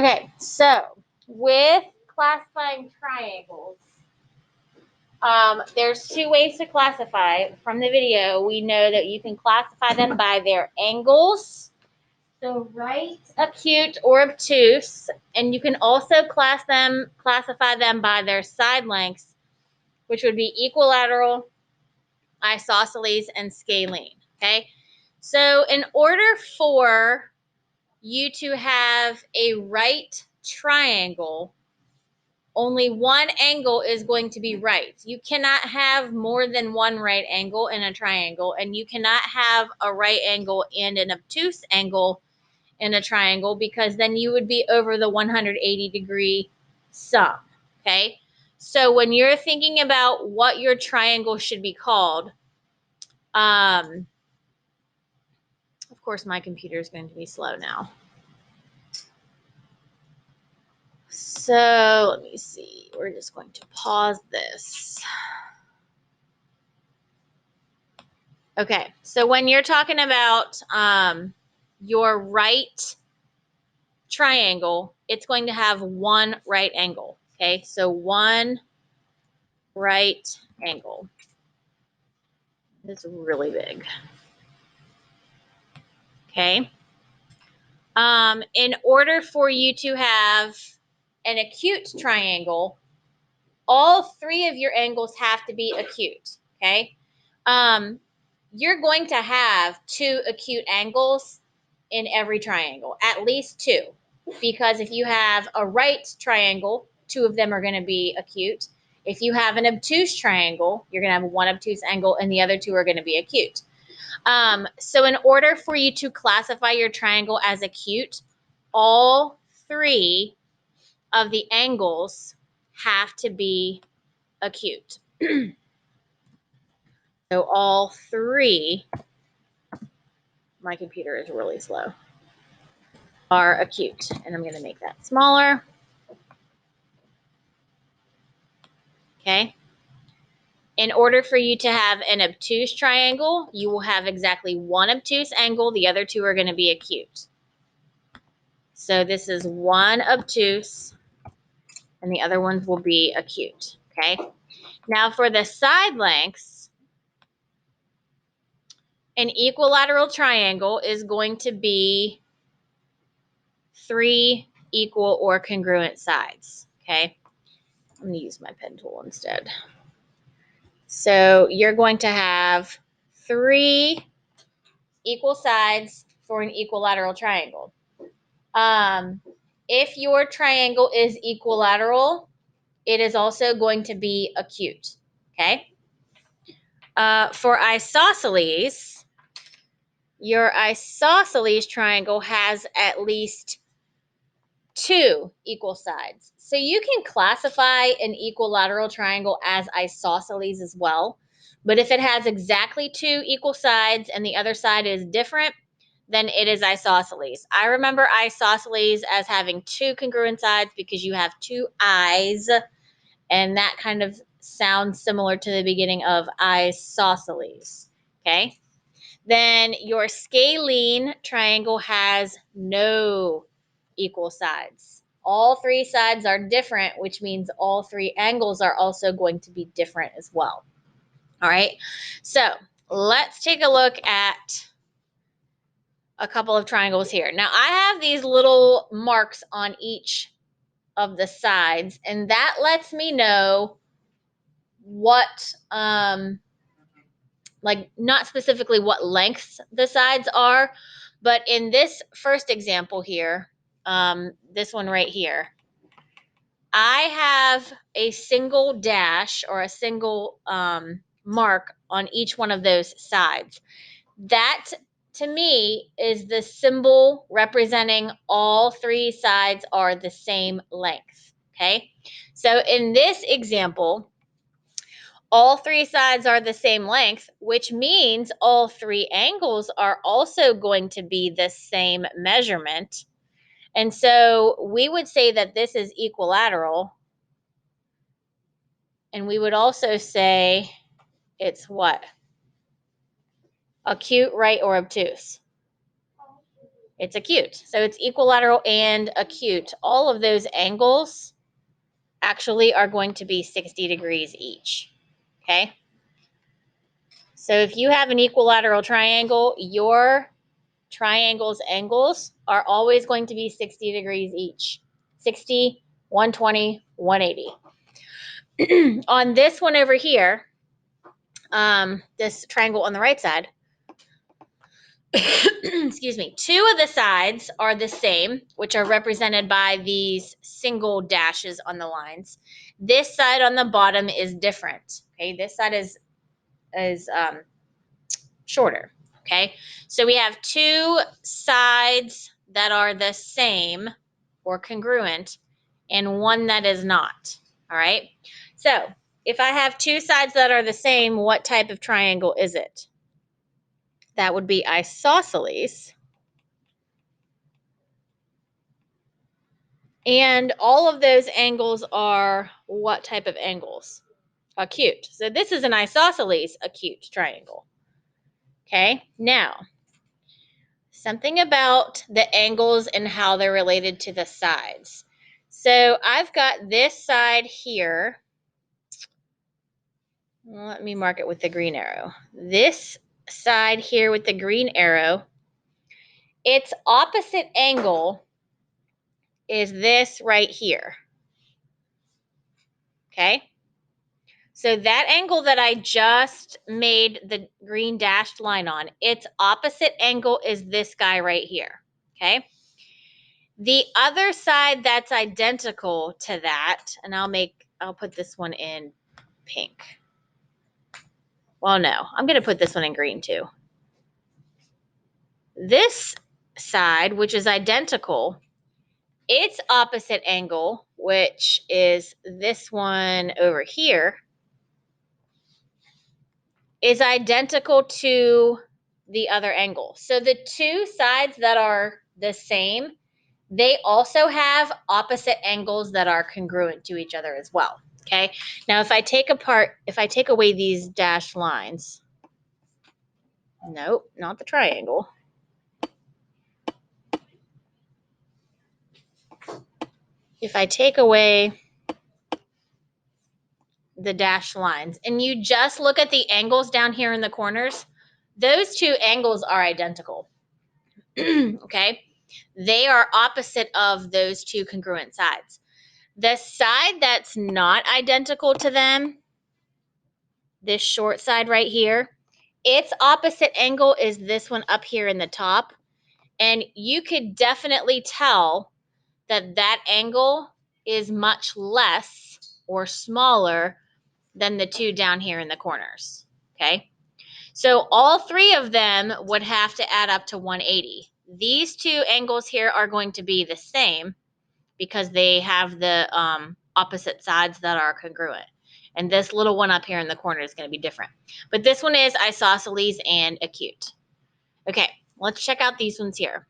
Okay, so with classifying triangles, there's two ways to classify. From the video, we know that you can classify them by their angles. So right, acute, or obtuse, and you can also classify them by their side lengths, which would be equilateral, isosceles, and scalene. Okay, so in order for you to have a right triangle, only one angle is going to be right. You cannot have more than one right angle in a triangle, and you cannot have a right angle and an obtuse angle in a triangle, because then you would be over the 180-degree sum. Okay, so when you're thinking about what your triangle should be called, of course my computer is going to be slow now. So let me see. We're just going to pause this. Okay, so when you're talking about your right triangle, it's going to have one right angle. Okay, so one right angle. It's really big. Okay. In order for you to have an acute triangle, all three of your angles have to be acute. Okay. You're going to have two acute angles in every triangle, at least two, because if you have a right triangle, two of them are going to be acute. If you have an obtuse triangle, you're going to have one obtuse angle and the other two are going to be acute. So in order for you to classify your triangle as acute, all three of the angles have to be acute. So all three, my computer is really slow, are acute. And I'm going to make that smaller. Okay. In order for you to have an obtuse triangle, you will have exactly one obtuse angle. The other two are going to be acute. So this is one obtuse, and the other ones will be acute. Okay. Now for the side lengths, an equilateral triangle is going to be three equal or congruent sides. Okay. I'm going to use my pen tool instead. So you're going to have three equal sides for an equilateral triangle. If your triangle is equilateral, it is also going to be acute. Okay. For isosceles, your isosceles triangle has at least two equal sides. So you can classify an equilateral triangle as isosceles as well. But if it has exactly two equal sides and the other side is different, then it is isosceles. I remember isosceles as having two congruent sides because you have two eyes, and that kind of sounds similar to the beginning of isosceles. Okay. Then your scalene triangle has no equal sides. All three sides are different, which means all three angles are also going to be different as well. All right. So let's take a look at a couple of triangles here. Now I have these little marks on each of the sides, and that lets me know what, like not specifically what lengths the sides are, but in this first example here, this one right here, I have a single dash or a single mark on each one of those sides. That to me is the symbol representing all three sides are the same length. Okay. So in this example, all three sides are the same length, which means all three angles are also going to be the same measurement. And so we would say that this is equilateral. And we would also say it's what? Acute, right, or obtuse? It's acute. So it's equilateral and acute. All of those angles actually are going to be 60 degrees each. Okay? So if you have an equilateral triangle, your triangle's angles are always going to be 60 degrees each. 60, 120, 180. On this one over here, this triangle on the right side, excuse me, two of the sides are the same, which are represented by these single dashes on the lines. This side on the bottom is different. Okay, this side is shorter. Okay, so we have two sides that are the same or congruent and one that is not. All right, so if I have two sides that are the same, what type of triangle is it? That would be isosceles. And all of those angles are what type of angles? Acute. So this is an isosceles acute triangle. Okay, now something about the angles and how they're related to the sides. So I've got this side here. Let me mark it with the green arrow. This side here with the green arrow, its opposite angle is this right here. Okay? So that angle that I just made the green dashed line on, its opposite angle is this guy right here. Okay? The other side that's identical to that, and I'll put this one in pink. Well, no, I'm going to put this one in green too. This side, which is identical, its opposite angle, which is this one over here, is identical to the other angle. So the two sides that are the same, they also have opposite angles that are congruent to each other as well. Okay. Now, if I take away these dashed lines, nope, not the triangle. If I take away the dashed lines and you just look at the angles down here in the corners, those two angles are identical. Okay. They are opposite of those two congruent sides. The side that's not identical to them, this short side right here, its opposite angle is this one up here in the top. And you could definitely tell that that angle is much less or smaller than the two down here in the corners. Okay. So all three of them would have to add up to 180. These two angles here are going to be the same because they have the opposite sides that are congruent. And this little one up here in the corner is going to be different. But this one is isosceles and acute. Okay, let's check out these ones here.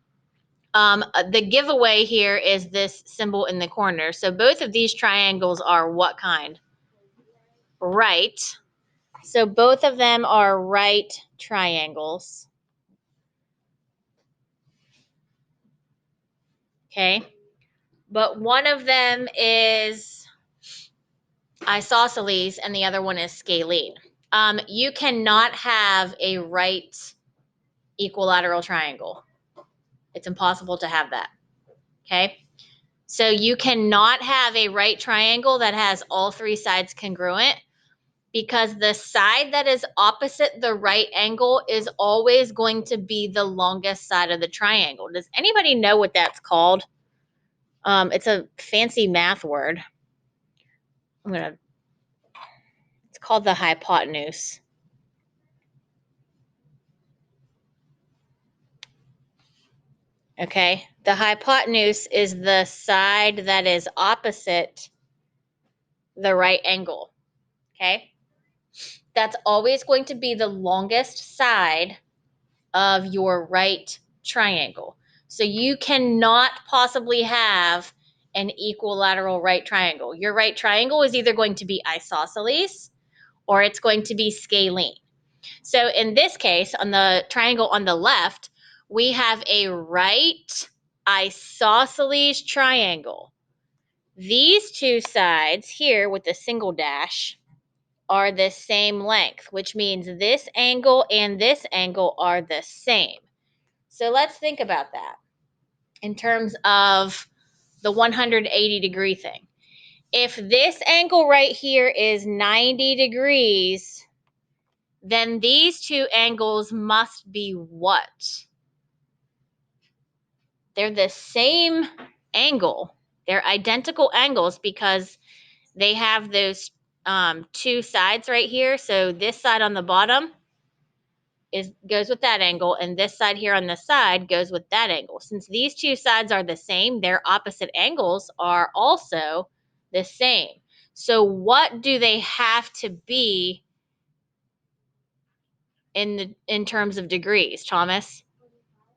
The giveaway here is this symbol in the corner. So both of these triangles are what kind? Right. So both of them are right triangles. Okay. But one of them is isosceles and the other one is scalene. You cannot have a right equilateral triangle. It's impossible to have that. Okay. So you cannot have a right triangle that has all three sides congruent because the side that is opposite the right angle is always going to be the longest side of the triangle. Does anybody know what that's called? It's a fancy math word. It's called the hypotenuse. Okay, the hypotenuse is the side that is opposite the right angle. Okay, that's always going to be the longest side of your right triangle. So you cannot possibly have an equilateral right triangle. Your right triangle is either going to be isosceles or it's going to be scalene. So in this case, on the triangle on the left, we have a right isosceles triangle. These two sides here with the single dash are the same length, which means this angle and this angle are the same. So let's think about that in terms of the 180 degree thing. If this angle right here is 90 degrees, then these two angles must be what? They're the same angle. They're identical angles because they have those two sides right here. So this side on the bottom goes with that angle, and this side here on the side goes with that angle. Since these two sides are the same, their opposite angles are also the same. So what do they have to be in terms of degrees, Thomas?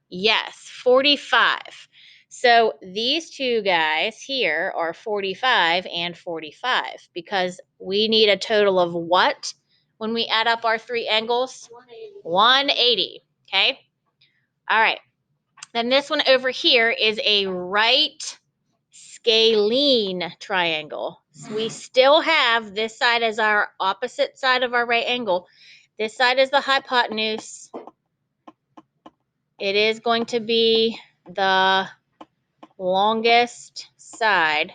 Yes, 45. So these two guys here are 45 and 45 because we need a total of what when we add up our three angles? 180. Okay. All right. Then this one over here is a right scalene triangle. So we still have this side as our opposite side of our right angle. This side is the hypotenuse. It is going to be the longest side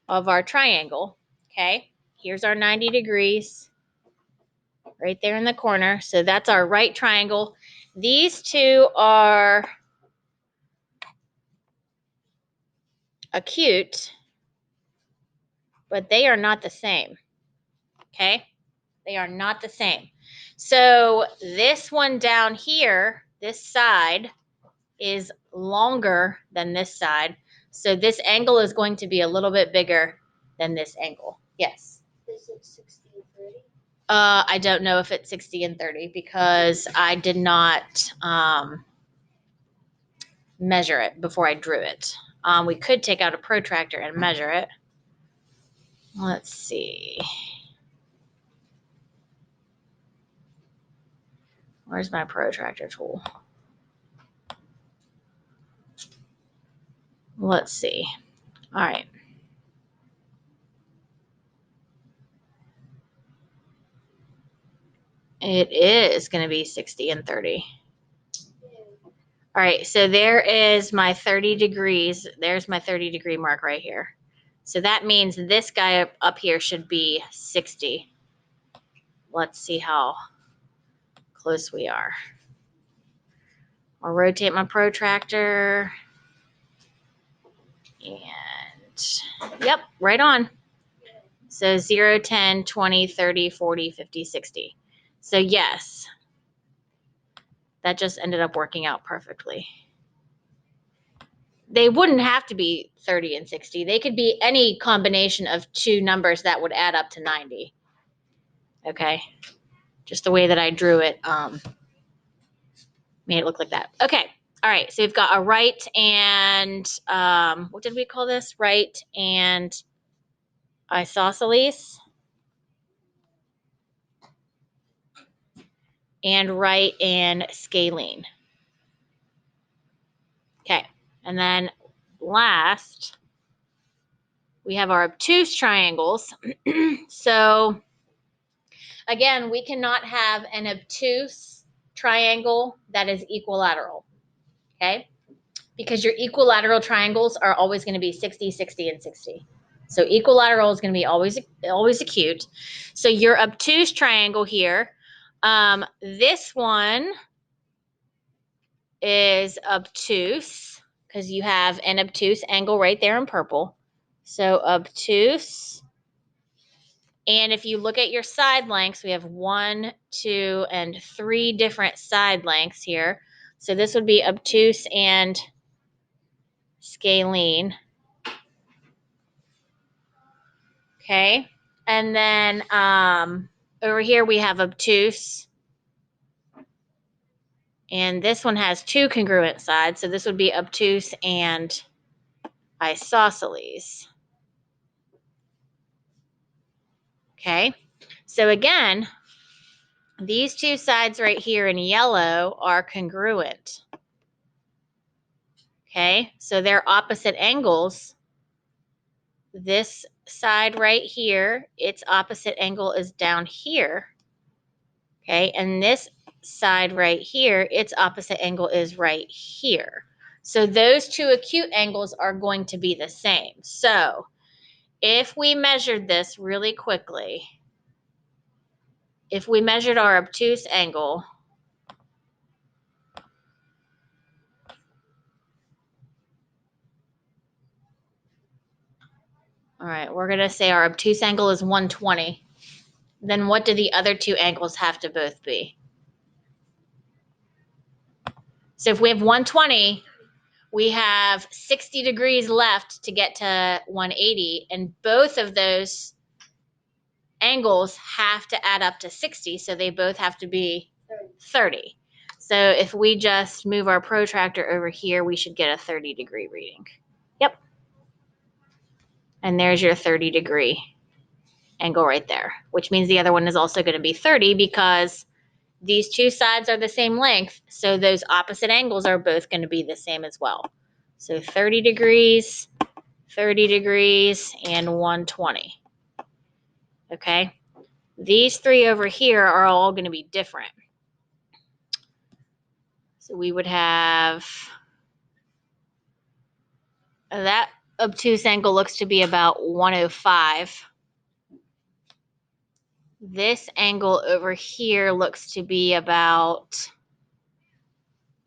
of our triangle. Okay, here's our 90 degrees right there in the corner. So that's our right triangle. These two are acute, but they are not the same. Okay, they are not the same. So this one down here, this side, is longer than this side. So this angle is going to be a little bit bigger than this angle. Yes. Is it 60 and 30? I don't know if it's 60 and 30 because I did not measure it before I drew it. We could take out a protractor and measure it. Let's see. Where's my protractor tool? Let's see. All right. It is going to be 60 and 30. All right, so there is my 30 degrees. There's my 30-degree mark right here. So that means this guy up here should be 60. Let's see how close we are. I'll rotate my protractor. And, yep, right on. So 0, 10, 20, 30, 40, 50, 60. So yes, that just ended up working out perfectly. They wouldn't have to be 30 and 60. They could be any combination of two numbers that would add up to 90. Okay. Just the way that I drew it made it look like that. Okay. All right. So we've got a right and, what did we call this? Right and isosceles. And right and scalene. Okay. And then last, we have our obtuse triangles. So again, we cannot have an obtuse triangle that is equilateral, okay? Because your equilateral triangles are always going to be 60, 60, and 60. So equilateral is going to be always acute. So your obtuse triangle here, this one is obtuse because you have an obtuse angle right there in purple. So obtuse. And if you look at your side lengths, we have 1, 2, and 3 different side lengths here. So this would be obtuse and scalene. Okay. And then over here we have obtuse. And this one has 2 congruent sides. So this would be obtuse and isosceles. Okay. So again, These two sides right here in yellow are congruent. Okay, so they're opposite angles. This side right here, its opposite angle is down here. Okay, and this side right here, its opposite angle is right here. So those two acute angles are going to be the same. So if we measured this really quickly, if we measured our obtuse angle, all right, we're going to say our obtuse angle is 120. Then what do the other two angles have to both be? So if we have 120, we have 60 degrees left to get to 180, and both of those angles have to add up to 60, so they both have to be 30. So if we just move our protractor over here, we should get a 30-degree reading. Yep. And there's your 30-degree angle right there, which means the other one is also going to be 30 because these two sides are the same length, so those opposite angles are both going to be the same as well. So 30 degrees, and 120. Okay? These three over here are all going to be different. So we would have that obtuse angle looks to be about 105. This angle over here looks to be about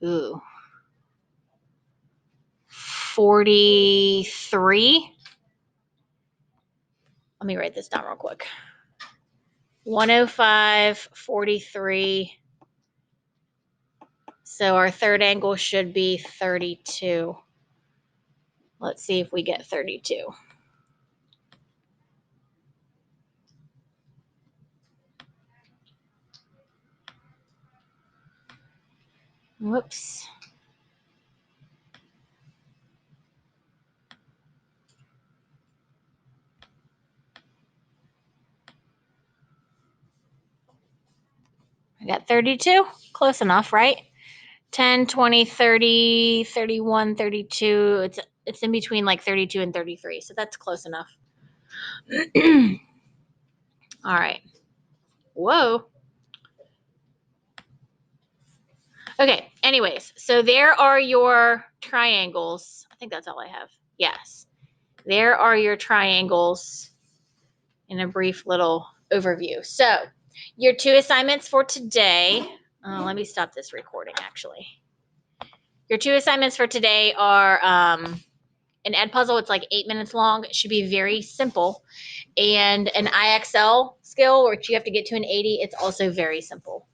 43. Let me write this down real quick. 105, 43. So our third angle should be 32. Let's see if we get 32. Whoops. I got 32. Close enough, right? 10, 20, 30, 31, 32. It's in between like 32 and 33. So that's close enough. All right. Whoa. Okay. Anyways, so there are your triangles. I think that's all I have. Yes. There are your triangles in a brief little overview. So your two assignments for today. Let me stop this recording actually. Your two assignments for today are an Edpuzzle. It's like 8 minutes long. It should be very simple. And an IXL skill, which you have to get to an 80. It's also very simple.